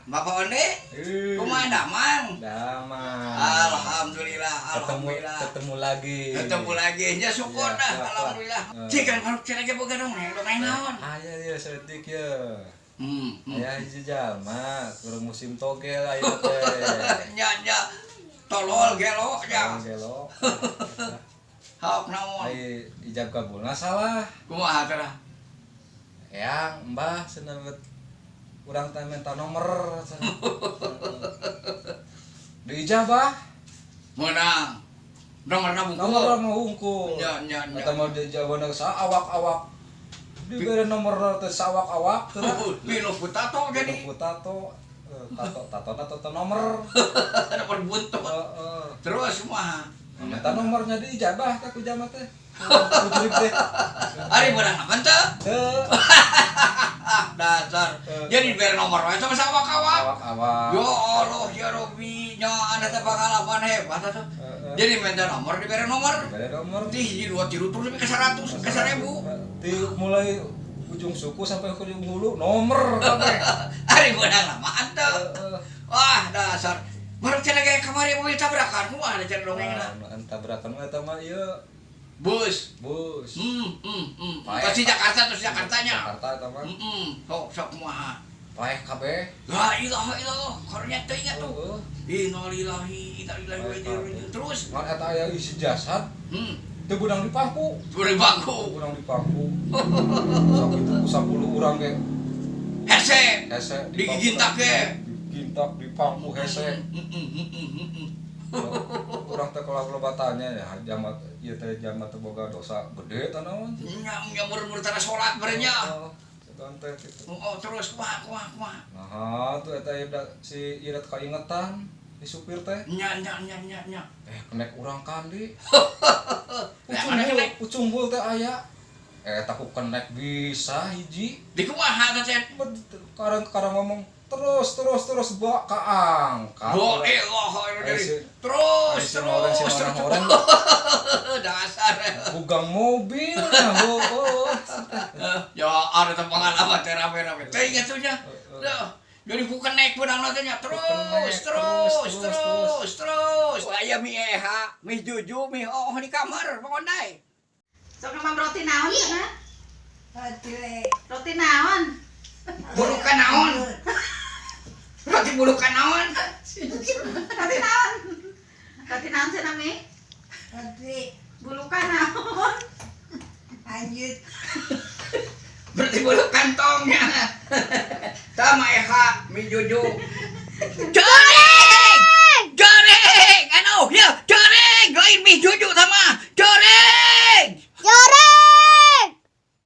Bapak Onde, kumaha damang? Damang. Alhamdulillah, Ketemu lagi. Ketemu lagi, nya syukur dah, alhamdulillah. Cik kan kalau cek lagi boga dongeng naon? Aya ya setik ya. Hmm. Aya hiji jalma, kurang musim togel aya teh. Nya tolol gelo nya. Gelo. Hauk naon? Ai ijab kabulna salah. Kumaha teh? Eyang, Mbah cenah urang teh minta nomor. Di ijabah. Menang. Nomorna buku. Nomor mau hungkul. Nya. Eta mah di jawabanna awak-awak. Dibere nomor teh sawak-awak teh. Pino putato jadi. Tato nomor. Nomor buntut. Terus kumaha? Minta nomornya di ijabah teh ku jama teh. Kujulik teh. Ari beurang apa teh? Teu. Dasar. Jadi diberi nomor wae sama awak-awak. Awak-awak. Ya Allah ya Robbi, nya anda teh pengalaman hebat atuh. Jadi minta nomor diberi nomor. Dibere nomor. Ti hiji dua tilu terus sampai ke 100, ke 1000. Ti mulai ujung suku sampai ke ujung hulu nomor kabeh. Ari beurang lama anta. Wah, dasar. Baru cenah ge kamari mobil tabrakan, kumaha cenah dongengna? Tabrakan eta mah ieu Bus. bus. Terus di Jakarta terus Jakartanya. Jakarta eta mah. Sok kumaha? Paeh kabeh. La ilaha illallah, karunya teh ingat tuh. Innalillahi wa inna ilaihi raji'un. Terus Ngan eta aya isi jasad, teu beudang di paku. beri bangku. Beudang di paku. Sakitu 10 urang ge Hese. hese Digintak ge. Digintak di paku hese. Urang teh kalau lobatanya ya jamat ieu teh jamat teh boga dosa gede teh naon. Nya mur-mur tara salat berenya. Ganteng gitu. Oh, terus kumaha? Nah, tuh eta si ieu kaingetan di supir teh. Nya. Kenek urang kandi. Mana kenek? Ucunggul teh aya. Eta ku kenek bisa hiji. Di kumaha teh? Karang ngomong terus bawa kaangkat. Oh, terus. Dasar. Bugang mobil nah, Ya, ada teh pengalaman teh rame-rame. Teh ingat tuh nya. Jadi bukan naik benang nantinya terus. Wah, ya mi eha, mi juju, mi di kamar, pokoknya. Sok nama roti naon ya, Roti naon? Bulukan naon? Roti bulukan naon? Roti naon? Roti naon sih nami? Roti Bulukan naon? lanjut Berarti bulu kantongnya. Sama eha, mi juju. Jangan